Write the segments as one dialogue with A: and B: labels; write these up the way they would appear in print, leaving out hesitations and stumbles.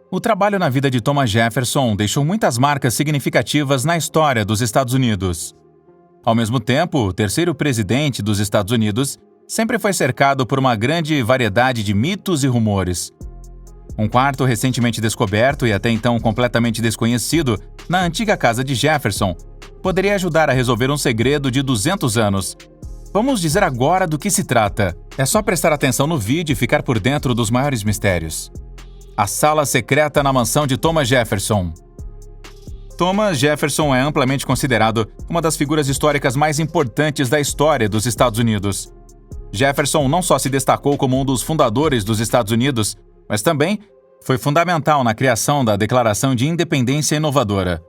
A: O trabalho na vida de Thomas Jefferson deixou muitas marcas significativas na história dos Estados Unidos. Ao mesmo tempo, o terceiro presidente dos Estados Unidos sempre foi cercado por uma grande variedade de mitos e rumores. Um quarto recentemente descoberto e até então completamente desconhecido na antiga casa de Jefferson poderia ajudar a resolver um segredo de 200 anos. Vamos dizer agora do que se trata. É só prestar atenção no vídeo e ficar por dentro dos maiores mistérios. A sala secreta na mansão de Thomas Jefferson. Thomas Jefferson é amplamente considerado uma das figuras históricas mais importantes da história dos Estados Unidos. Jefferson não só se destacou como um dos fundadores dos Estados Unidos, mas também foi fundamental na criação da Declaração de Independência Inovadora.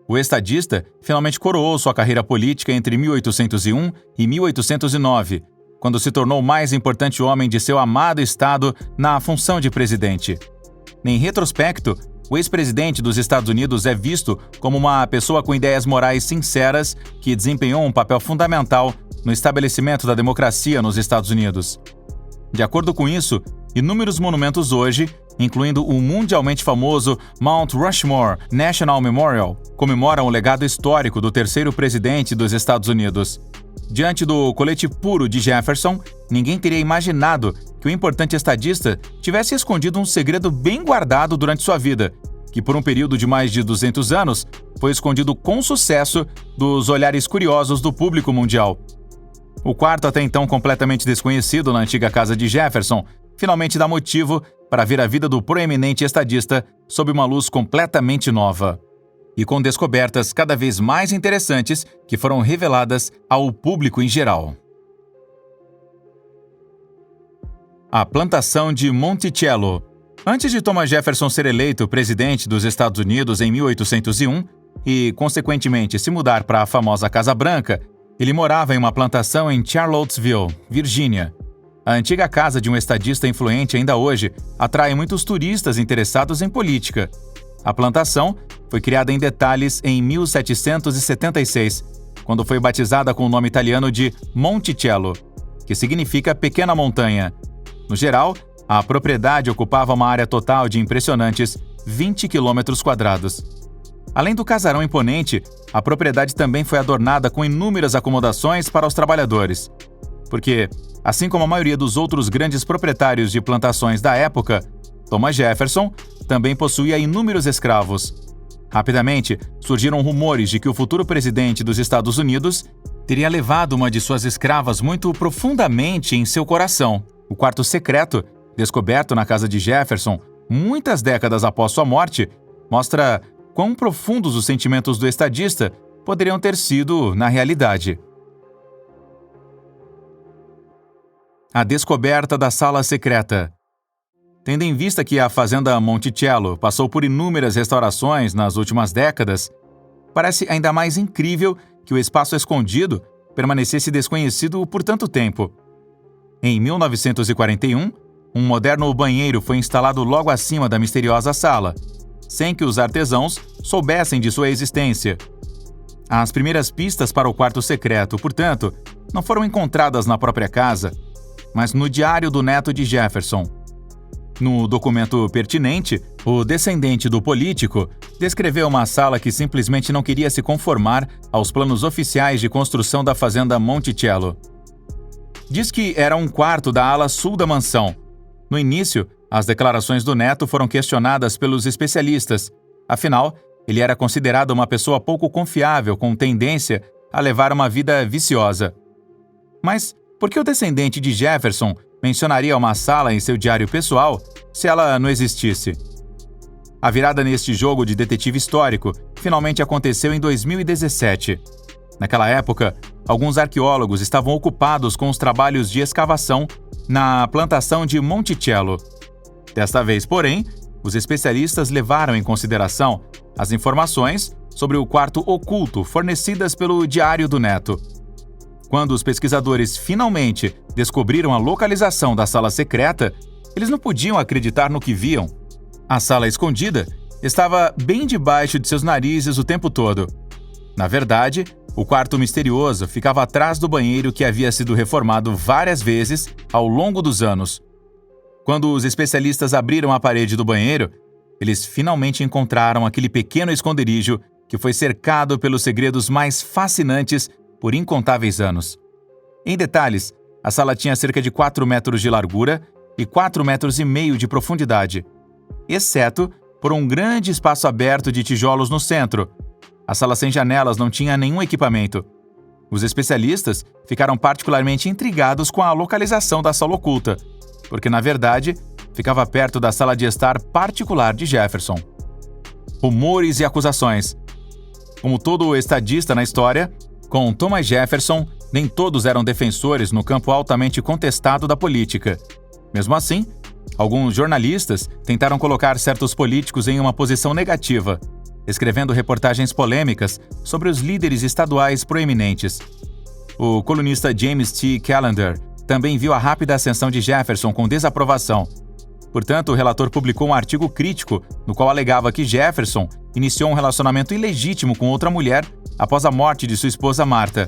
A: O estadista finalmente coroou sua carreira política entre 1801 e 1809, quando se tornou o mais importante homem de seu amado estado na função de presidente. Em retrospecto, o ex-presidente dos Estados Unidos é visto como uma pessoa com ideias morais sinceras que desempenhou um papel fundamental no estabelecimento da democracia nos Estados Unidos. De acordo com isso, inúmeros monumentos hoje, incluindo o mundialmente famoso Mount Rushmore National Memorial, comemoram o legado histórico do terceiro presidente dos Estados Unidos. Diante do colete puro de Jefferson, ninguém teria imaginado que o importante estadista tivesse escondido um segredo bem guardado durante sua vida, que por um período de mais de 200 anos foi escondido com sucesso dos olhares curiosos do público mundial. O quarto, até então completamente desconhecido na antiga casa de Jefferson, finalmente dá motivo para ver a vida do proeminente estadista sob uma luz completamente nova. E com descobertas cada vez mais interessantes que foram reveladas ao público em geral. A plantação de Monticello. Antes de Thomas Jefferson ser eleito presidente dos Estados Unidos em 1801 e, consequentemente, se mudar para a famosa Casa Branca, ele morava em uma plantação em Charlottesville, Virgínia. A antiga casa de um estadista influente ainda hoje atrai muitos turistas interessados em política. A plantação foi criada em detalhes em 1776, quando foi batizada com o nome italiano de Monticello, que significa pequena montanha. No geral, a propriedade ocupava uma área total de impressionantes 20 km². Além do casarão imponente, a propriedade também foi adornada com inúmeras acomodações para os trabalhadores. Porque, assim como a maioria dos outros grandes proprietários de plantações da época, Thomas Jefferson também possuía inúmeros escravos. Rapidamente, surgiram rumores de que o futuro presidente dos Estados Unidos teria levado uma de suas escravas muito profundamente em seu coração. O quarto secreto, descoberto na casa de Jefferson muitas décadas após sua morte, mostra quão profundos os sentimentos do estadista poderiam ter sido na realidade. A descoberta da sala secreta. Tendo em vista que a fazenda Monticello passou por inúmeras restaurações nas últimas décadas, parece ainda mais incrível que o espaço escondido permanecesse desconhecido por tanto tempo. Em 1941, um moderno banheiro foi instalado logo acima da misteriosa sala, sem que os artesãos soubessem de sua existência. As primeiras pistas para o quarto secreto, portanto, não foram encontradas na própria casa, mas no diário do neto de Jefferson. No documento pertinente, o descendente do político descreveu uma sala que simplesmente não queria se conformar aos planos oficiais de construção da fazenda Monticello. Diz que era um quarto da ala sul da mansão. No início, as declarações do neto foram questionadas pelos especialistas. Afinal, ele era considerado uma pessoa pouco confiável, com tendência a levar uma vida viciosa. Mas por que o descendente de Jefferson mencionaria uma sala em seu diário pessoal se ela não existisse? A virada neste jogo de detetive histórico finalmente aconteceu em 2017. Naquela época, alguns arqueólogos estavam ocupados com os trabalhos de escavação na plantação de Monticello. Desta vez, porém, os especialistas levaram em consideração as informações sobre o quarto oculto fornecidas pelo diário do neto. Quando os pesquisadores finalmente descobriram a localização da sala secreta, eles não podiam acreditar no que viam. A sala escondida estava bem debaixo de seus narizes o tempo todo. Na verdade, o quarto misterioso ficava atrás do banheiro que havia sido reformado várias vezes ao longo dos anos. Quando os especialistas abriram a parede do banheiro, eles finalmente encontraram aquele pequeno esconderijo que foi cercado pelos segredos mais fascinantes por incontáveis anos. Em detalhes, a sala tinha cerca de 4 metros de largura e 4,5 metros de profundidade, exceto por um grande espaço aberto de tijolos no centro. A sala sem janelas não tinha nenhum equipamento. Os especialistas ficaram particularmente intrigados com a localização da sala oculta, porque, na verdade, ficava perto da sala de estar particular de Jefferson. Rumores e acusações. Como todo estadista na história, com Thomas Jefferson, nem todos eram defensores no campo altamente contestado da política. Mesmo assim, alguns jornalistas tentaram colocar certos políticos em uma posição negativa, escrevendo reportagens polêmicas sobre os líderes estaduais proeminentes. O colunista James T. Callender também viu a rápida ascensão de Jefferson com desaprovação. Portanto, o relator publicou um artigo crítico no qual alegava que Jefferson iniciou um relacionamento ilegítimo com outra mulher após a morte de sua esposa Martha.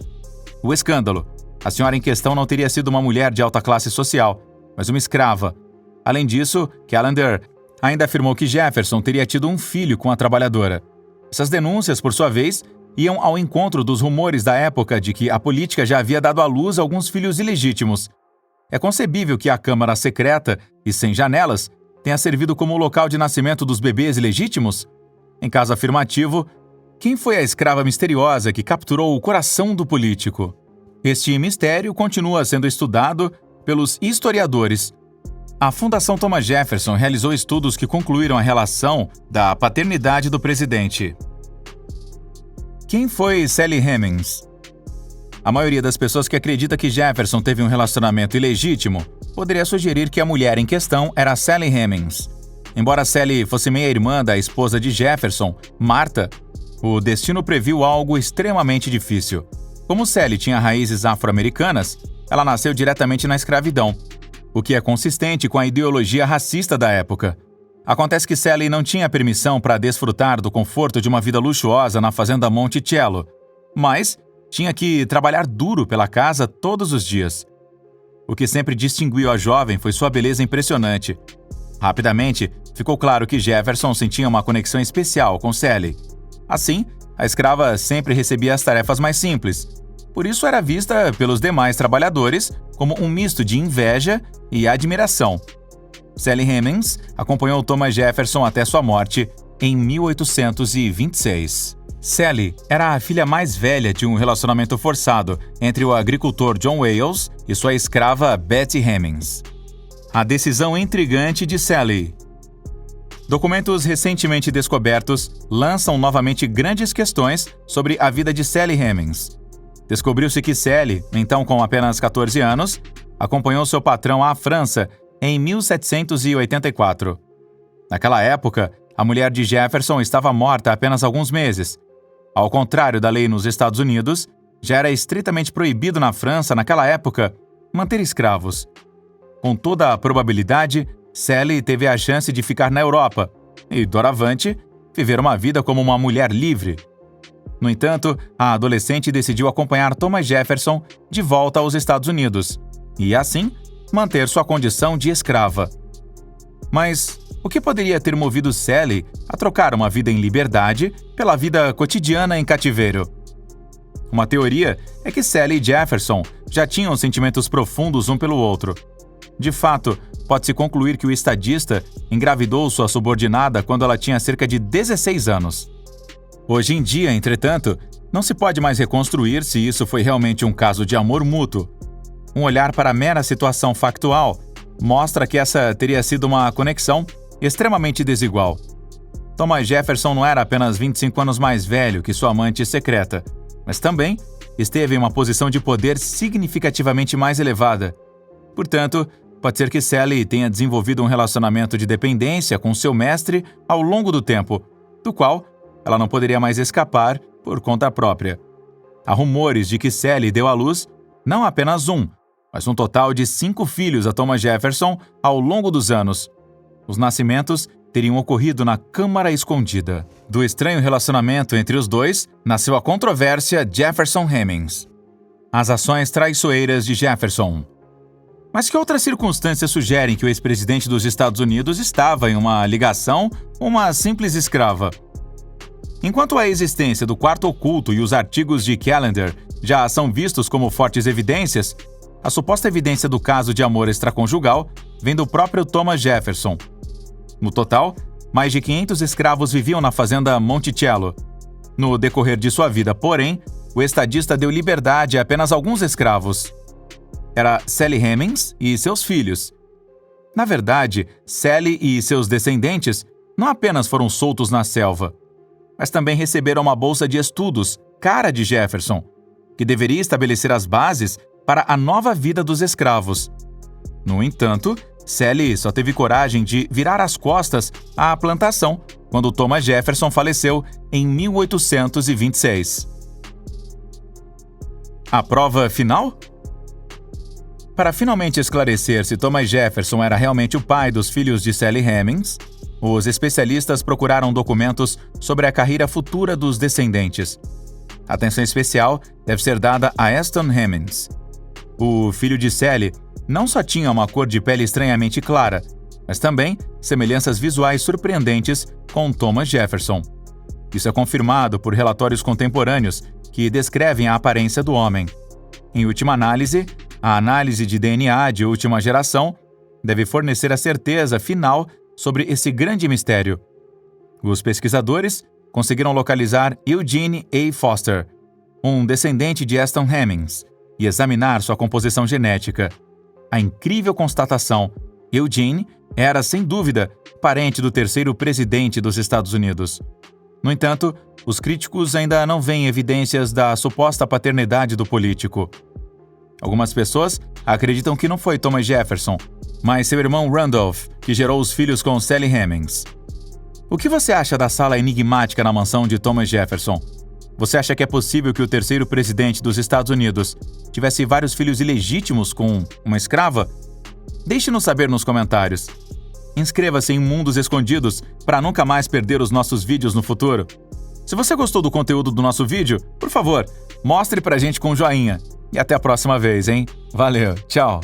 A: O escândalo. A senhora em questão não teria sido uma mulher de alta classe social, mas uma escrava. Além disso, Callender ainda afirmou que Jefferson teria tido um filho com a trabalhadora. Essas denúncias, por sua vez, iam ao encontro dos rumores da época de que a política já havia dado à luz alguns filhos ilegítimos. É concebível que a câmara secreta e sem janelas tenha servido como local de nascimento dos bebês ilegítimos? Em caso afirmativo, quem foi a escrava misteriosa que capturou o coração do político? Este mistério continua sendo estudado pelos historiadores. A Fundação Thomas Jefferson realizou estudos que concluíram a relação da paternidade do presidente. Quem foi Sally Hemings? A maioria das pessoas que acredita que Jefferson teve um relacionamento ilegítimo poderia sugerir que a mulher em questão era Sally Hemings. Embora Sally fosse meia-irmã da esposa de Jefferson, Martha, o destino previu algo extremamente difícil. Como Sally tinha raízes afro-americanas, ela nasceu diretamente na escravidão, o que é consistente com a ideologia racista da época. Acontece que Sally não tinha permissão para desfrutar do conforto de uma vida luxuosa na fazenda Monticello, mas tinha que trabalhar duro pela casa todos os dias. O que sempre distinguiu a jovem foi sua beleza impressionante. Rapidamente, ficou claro que Jefferson sentia uma conexão especial com Sally. Assim, a escrava sempre recebia as tarefas mais simples. Por isso era vista pelos demais trabalhadores como um misto de inveja e admiração. Sally Hemings acompanhou Thomas Jefferson até sua morte em 1826. Sally era a filha mais velha de um relacionamento forçado entre o agricultor John Wales e sua escrava Betty Hemings. A decisão intrigante de Sally. Documentos recentemente descobertos lançam novamente grandes questões sobre a vida de Sally Hemings. Descobriu-se que Sally, então com apenas 14 anos, acompanhou seu patrão à França em 1784. Naquela época, a mulher de Jefferson estava morta há apenas alguns meses. Ao contrário da lei nos Estados Unidos, já era estritamente proibido na França, naquela época, manter escravos. Com toda a probabilidade, Sally teve a chance de ficar na Europa e, doravante, viver uma vida como uma mulher livre. No entanto, a adolescente decidiu acompanhar Thomas Jefferson de volta aos Estados Unidos e, assim, manter sua condição de escrava. Mas o que poderia ter movido Sally a trocar uma vida em liberdade pela vida cotidiana em cativeiro? Uma teoria é que Sally e Jefferson já tinham sentimentos profundos um pelo outro. De fato, pode-se concluir que o estadista engravidou sua subordinada quando ela tinha cerca de 16 anos. Hoje em dia, entretanto, não se pode mais reconstruir se isso foi realmente um caso de amor mútuo. Um olhar para a mera situação factual mostra que essa teria sido uma conexão extremamente desigual. Thomas Jefferson não era apenas 25 anos mais velho que sua amante secreta, mas também esteve em uma posição de poder significativamente mais elevada. Portanto, pode ser que Sally tenha desenvolvido um relacionamento de dependência com seu mestre ao longo do tempo, do qual ela não poderia mais escapar por conta própria. Há rumores de que Sally deu à luz não apenas um, mas um total de 5 filhos a Thomas Jefferson ao longo dos anos. Os nascimentos teriam ocorrido na Câmara Escondida. Do estranho relacionamento entre os dois, nasceu a controvérsia Jefferson Hemings. As ações traiçoeiras de Jefferson. Mas que outras circunstâncias sugerem que o ex-presidente dos Estados Unidos estava em uma ligação com uma simples escrava? Enquanto a existência do quarto oculto e os artigos de Callender já são vistos como fortes evidências, a suposta evidência do caso de amor extraconjugal vem do próprio Thomas Jefferson. No total, mais de 500 escravos viviam na fazenda Monticello. No decorrer de sua vida, porém, o estadista deu liberdade a apenas alguns escravos. Era Sally Hemings e seus filhos. Na verdade, Sally e seus descendentes não apenas foram soltos na selva, mas também receberam uma bolsa de estudos, cara de Jefferson, que deveria estabelecer as bases para a nova vida dos escravos. No entanto, Sally só teve coragem de virar as costas à plantação quando Thomas Jefferson faleceu em 1826. A prova final? Para finalmente esclarecer se Thomas Jefferson era realmente o pai dos filhos de Sally Hemings, os especialistas procuraram documentos sobre a carreira futura dos descendentes. Atenção especial deve ser dada a Aston Hemings. O filho de Sally não só tinha uma cor de pele estranhamente clara, mas também semelhanças visuais surpreendentes com Thomas Jefferson. Isso é confirmado por relatórios contemporâneos que descrevem a aparência do homem. Em última análise, a análise de DNA de última geração deve fornecer a certeza final sobre esse grande mistério. Os pesquisadores conseguiram localizar Eugene A. Foster, um descendente de Aston Hemings, e examinar sua composição genética. A incrível constatação: Eugene era, sem dúvida, parente do terceiro presidente dos Estados Unidos. No entanto, os críticos ainda não veem evidências da suposta paternidade do político. Algumas pessoas acreditam que não foi Thomas Jefferson, mas seu irmão Randolph, que gerou os filhos com Sally Hemings. O que você acha da sala enigmática na mansão de Thomas Jefferson? Você acha que é possível que o terceiro presidente dos Estados Unidos tivesse vários filhos ilegítimos com uma escrava? Deixe-nos saber nos comentários. Inscreva-se em Mundos Escondidos para nunca mais perder os nossos vídeos no futuro. Se você gostou do conteúdo do nosso vídeo, por favor, mostre pra gente com um joinha. E até a próxima vez, hein? Valeu, tchau!